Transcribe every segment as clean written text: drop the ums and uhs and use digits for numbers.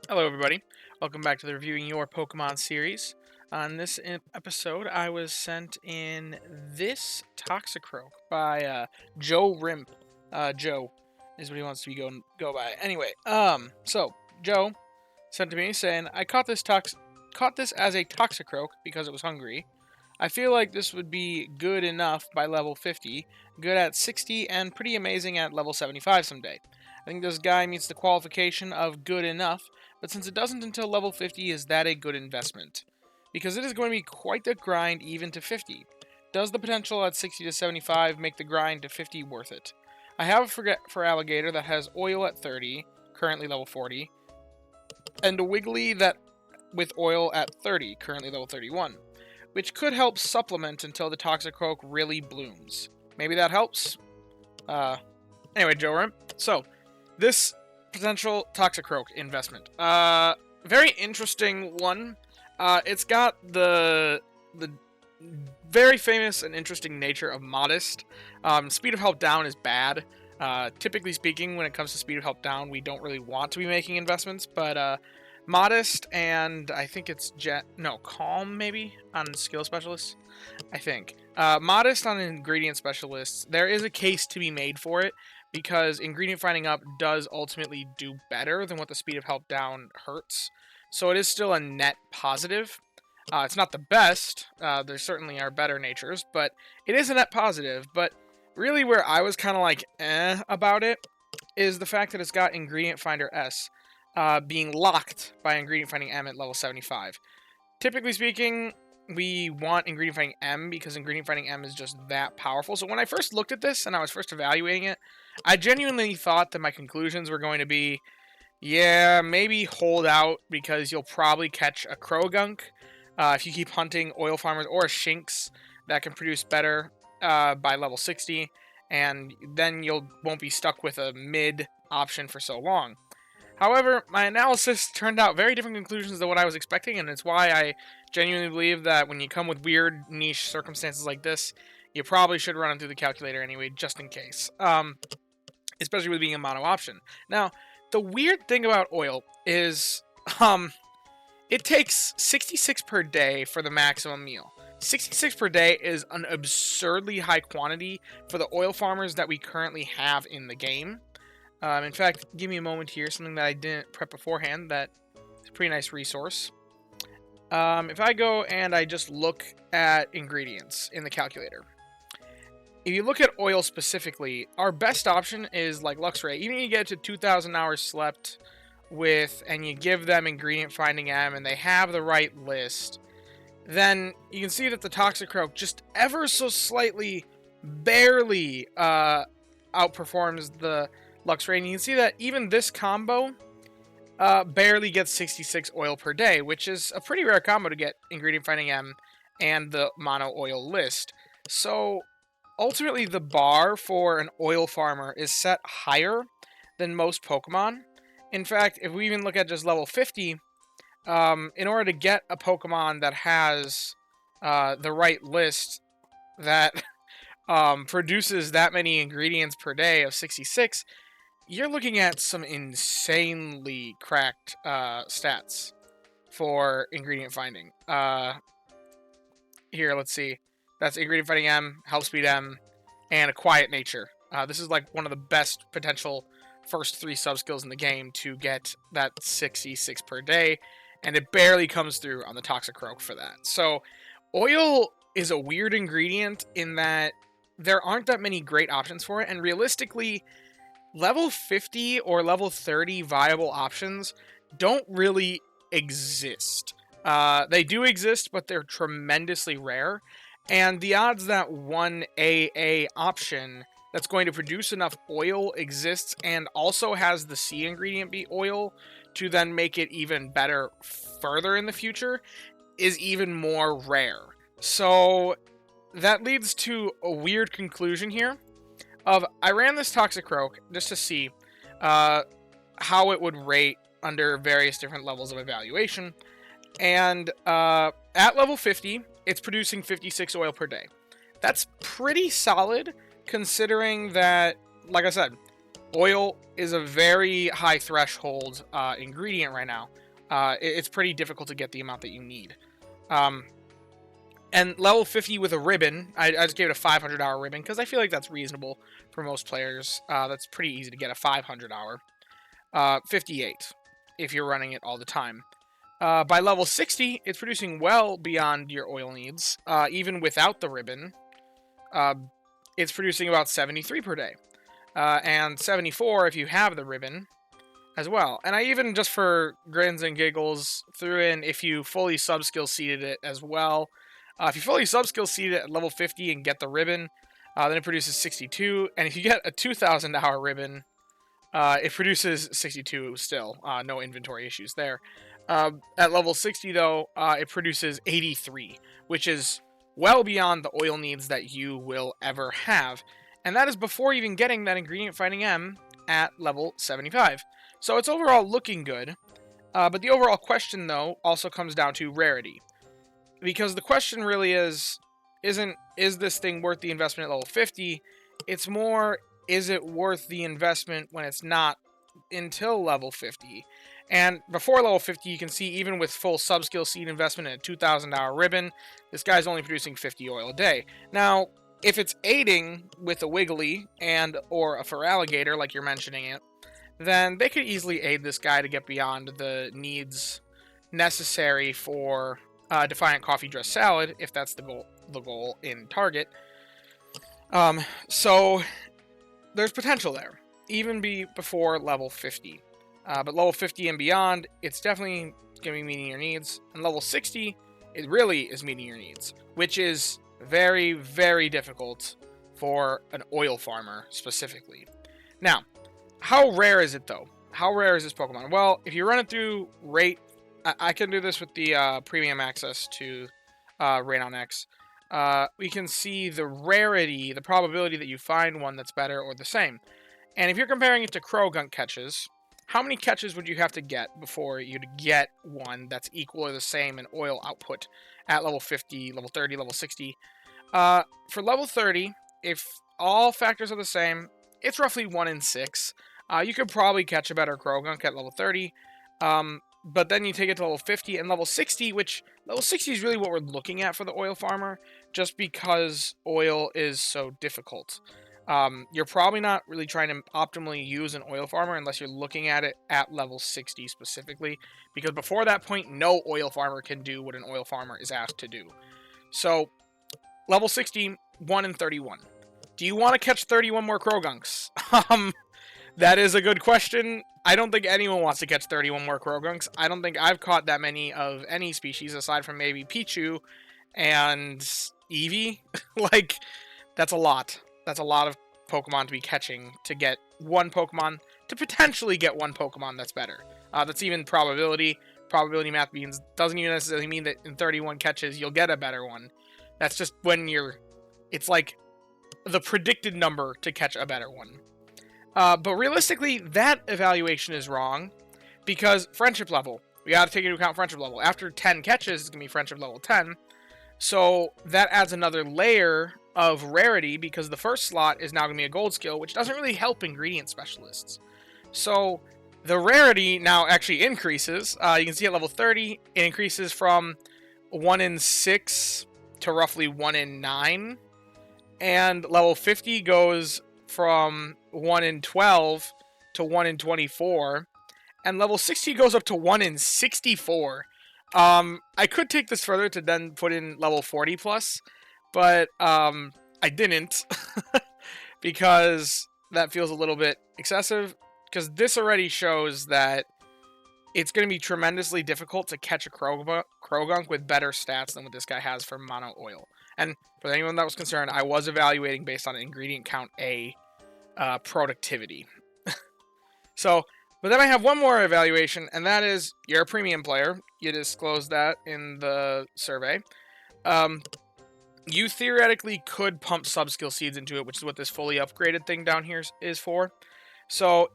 Hello, everybody. Welcome back to the Reviewing Your Pokemon series. On this episode, I was sent in this Toxicroak by JoRimp. Joe is what he wants to go by. Anyway, so Joe sent to me saying, "I caught this as a Toxicroak because it was hungry. I feel like this would be good enough by level 50, good at 60, and pretty amazing at level 75 someday. I think this guy meets the qualification of good enough, but since it doesn't until level 50, is that a good investment? Because it is going to be quite the grind even to 50. Does the potential at 60 to 75 make the grind to 50 worth it? I have a for Alligator that has Oil at 30, currently level 40, and a Wiggly that with Oil at 30, currently level 31, which could help supplement until the Toxicroak really blooms. Maybe that helps? Anyway, JoRimp. So, this potential Toxicroak investment. Very interesting one. It's got the very famous and interesting nature of Modest. Speed of Help Down is bad. Typically speaking, when it comes to Speed of Help Down, we don't really want to be making investments, but Modest and I think it's Calm maybe on Skill Specialists. I think Modest on Ingredient Specialists. There is a case to be made for it because Ingredient Finding Up does ultimately do better than what the Speed of Help Down hurts. So it is still a net positive. It's not the best. There certainly are better natures, but it is a net positive. But really where I was kind of like about it is the fact that it's got Ingredient Finder S being locked by Ingredient Finding M at level 75. Typically speaking, we want Ingredient Finding M because Ingredient Finding M is just that powerful. So when I first looked at this and I was first evaluating it, I genuinely thought that my conclusions were going to be, yeah, maybe hold out because you'll probably catch a Krogunk if you keep hunting Oil Farmers or a Shinx that can produce better by level 60, and then won't be stuck with a mid option for so long. However, my analysis turned out very different conclusions than what I was expecting, and it's why I genuinely believe that when you come with weird niche circumstances like this, you probably should run them through the calculator anyway, just in case. Especially with being a mono option. Now, the weird thing about Oil is, it takes 66 per day for the maximum meal. 66 per day is an absurdly high quantity for the Oil Farmers that we currently have in the game. In fact, give me a moment here, something that I didn't prep beforehand that is a pretty nice resource. If I go and I just look at ingredients in the calculator, if you look at oil specifically, our best option is like Luxray. Even if you get to 2,000 hours slept with, and you give them Ingredient Finding M, and they have the right list, then you can see that the Toxicroak just ever so slightly, barely outperforms the Luxray. And you can see that even this combo barely gets 66 oil per day, which is a pretty rare combo to get Ingredient Finding M and the mono oil list. So ultimately, the bar for an oil farmer is set higher than most Pokemon. In fact, if we even look at just level 50, in order to get a Pokemon that has the right list that produces that many ingredients per day of 66, you're looking at some insanely cracked stats for ingredient finding. Here, let's see. That's Ingredient Finding M, Help Speed M, and a Quiet Nature. This is like one of the best potential first 3 sub-skills in the game to get that 66 per day, and it barely comes through on the Toxicroak for that. So, oil is a weird ingredient in that there aren't that many great options for it, and realistically, level 50 or level 30 viable options don't really exist. They do exist, but they're tremendously rare. And the odds that one AA option that's going to produce enough oil exists and also has the C ingredient be oil to then make it even better further in the future is even more rare. So that leads to a weird conclusion here of I ran this Toxicroak just to see how it would rate under various different levels of evaluation. And at level 50, it's producing 56 oil per day. That's pretty solid, considering that, like I said, oil is a very high threshold ingredient right now. It's pretty difficult to get the amount that you need. And level 50 with a ribbon, I just gave it a 500 hour ribbon because I feel like that's reasonable for most players. That's pretty easy to get a 500 hour. 58 if you're running it all the time. By level 60, it's producing well beyond your oil needs, even without the ribbon. It's producing about 73 per day. And 74 if you have the ribbon as well. And I even, just for grins and giggles, threw in if you fully sub-skill seeded it as well. If you fully sub-skill seed it at level 50 and get the ribbon, then it produces 62. And if you get a 2,000 hour ribbon, it produces 62 still. No inventory issues there. At level 60, though, it produces 83, which is well beyond the oil needs that you will ever have. And that is before even getting that ingredient fighting M at level 75. So it's overall looking good. But the overall question, though, also comes down to rarity. Because the question really is this thing worth the investment at level 50? It's more, is it worth the investment when it's not until level 50? And before level 50, you can see even with full sub-skill seed investment and a 2,000 hour ribbon, this guy's only producing 50 oil a day. Now, if it's aiding with a Wiggly and or a Feraligatr, like you're mentioning it, then they could easily aid this guy to get beyond the needs necessary for Defiant Coffee Dress Salad, if that's the goal in Target. So there's potential there, even before level 50. But level 50 and beyond, it's definitely going to be meeting your needs. And level 60, it really is meeting your needs, which is very, very difficult for an oil farmer specifically. Now, how rare is it, though? How rare is this Pokemon? Well, if you run it through rate, I can do this with the premium access to Raid on X. We can see the rarity, the probability that you find one that's better or the same. And if you're comparing it to Croagunk catches, how many catches would you have to get before you'd get one that's equal or the same in oil output at level 50, level 30, level 60? For level 30, if all factors are the same, it's roughly 1 in 6. You could probably catch a better Croagunk at level 30. But then you take it to level 50 and level 60, which level 60 is really what we're looking at for the oil farmer, just because oil is so difficult. You're probably not really trying to optimally use an oil farmer unless you're looking at it at level 60 specifically, because before that point, no oil farmer can do what an oil farmer is asked to do. So, level 60, 1 in 31. Do you want to catch 31 more Croagunks? That is a good question. I don't think anyone wants to catch 31 more Croagunks. I don't think I've caught that many of any species aside from maybe Pichu and Eevee. Like, that's a lot. That's a lot of Pokemon to be catching to get one Pokemon, to potentially get one Pokemon that's better. That's even probability. Probability math doesn't even necessarily mean that in 31 catches you'll get a better one. That's just when it's like the predicted number to catch a better one. But realistically, that evaluation is wrong, because friendship level. We gotta take into account friendship level. After 10 catches, it's gonna be friendship level 10. So that adds another layer of rarity, because the first slot is now gonna be a gold skill, which doesn't really help ingredient specialists. So the rarity now actually increases. You can see at level 30, it increases from 1 in 6 to roughly 1 in 9. And level 50 goes from 1 in 12 to 1 in 24, and level 60 goes up to 1 in 64. I could take this further to then put in level 40 plus, but I didn't because that feels a little bit excessive, because this already shows that it's going to be tremendously difficult to catch a Croagunk with better stats than what this guy has for mono oil. And for anyone that was concerned, I was evaluating based on ingredient count A productivity. So, but then I have one more evaluation, and that is, you're a premium player. You disclosed that in the survey. You theoretically could pump sub-skill seeds into it, which is what this fully upgraded thing down here is for. So,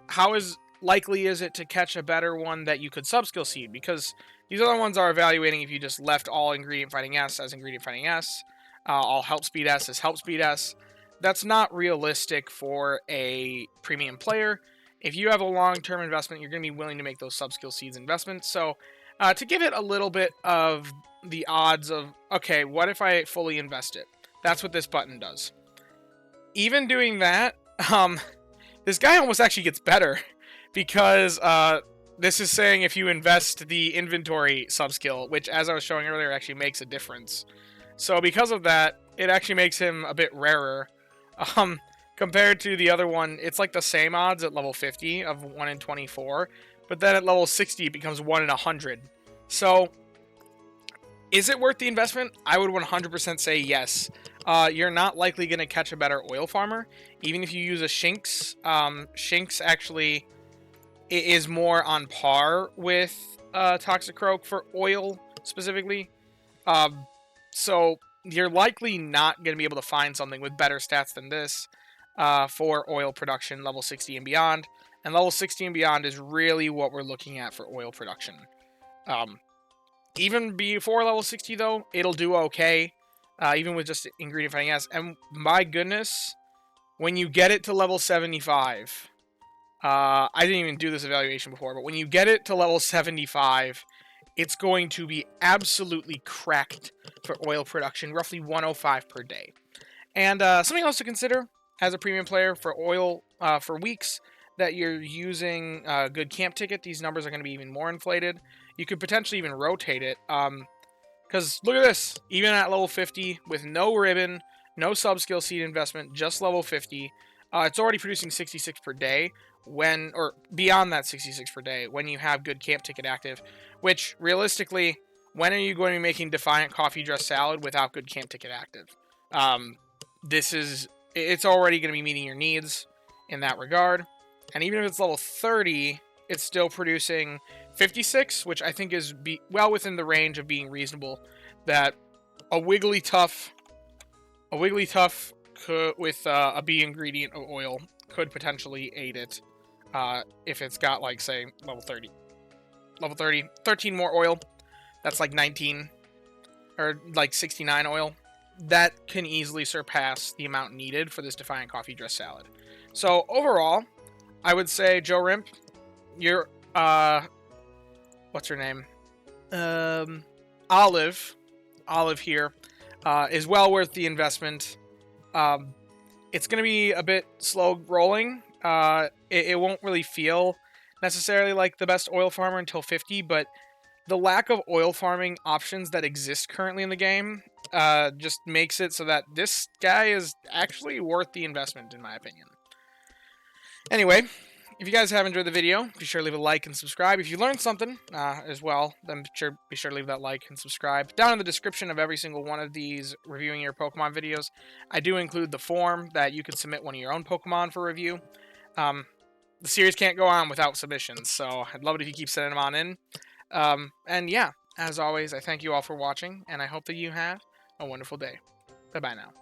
how likely is it to catch a better one that you could sub-skill seed? Because these other ones are evaluating if you just left all ingredient fighting S as ingredient fighting S, all help speed S as help speed S. that's not realistic for a premium player. If you have a long-term investment, you're going to be willing to make those sub-skill seeds investments. So to give it a little bit of the odds of, okay, what if I fully invest it? That's what this button does. Even doing that, this guy almost actually gets better because this is saying if you invest the inventory sub-skill, which as I was showing earlier actually makes a difference. So because of that, it actually makes him a bit rarer. Compared to the other one, it's like the same odds at level 50 of 1 in 24, but then at level 60 it becomes 1 in 100. So, is it worth the investment? I would 100% say yes. You're not likely going to catch a better oil farmer, even if you use a Shinx. Shinx actually is more on par with Toxicroak for oil, specifically. So, you're likely not going to be able to find something with better stats than this for oil production, level 60 and beyond. And level 60 and beyond is really what we're looking at for oil production. Even before level 60, though, it'll do okay, even with just ingredient fighting S. And my goodness, when you get it to level 75, I didn't even do this evaluation before, but when you get it to level 75, it's going to be absolutely cracked for oil production, roughly 105 per day. And something else to consider as a premium player for oil for weeks that you're using good camp ticket, these numbers are going to be even more inflated. You could potentially even rotate it. Because look at this. Even at level 50 with no ribbon, no sub-skill seed investment, just level 50, it's already producing 66 per day. Or beyond that 66 per day when you have good camp ticket active, which realistically, when are you going to be making Defiant Coffee Dress Salad without good camp ticket active? It's already going to be meeting your needs in that regard. And even if it's level 30, it's still producing 56, which I think is well within the range of being reasonable. That a Wigglytuff with a B ingredient of oil could potentially aid it if it's got, like, say, level 30. Level 30, 13 more oil. That's like 19, or like 69 oil. That can easily surpass the amount needed for this Defiant Coffee Dress Salad. So overall, I would say JoRimp, you're what's her name? Olive here is well worth the investment. It's gonna be a bit slow rolling. It won't really feel necessarily like the best oil farmer until 50, but the lack of oil farming options that exist currently in the game just makes it so that this guy is actually worth the investment, in my opinion. Anyway, if you guys have enjoyed the video, be sure to leave a like and subscribe. If you learned something as well, then be sure to leave that like and subscribe. Down in the description of every single one of these reviewing your Pokemon videos, I do include the form that you can submit one of your own Pokemon for review. The series can't go on without submissions, so I'd love it if you keep sending them on in. And yeah, as always, I thank you all for watching, and I hope that you have a wonderful day. Bye-bye now.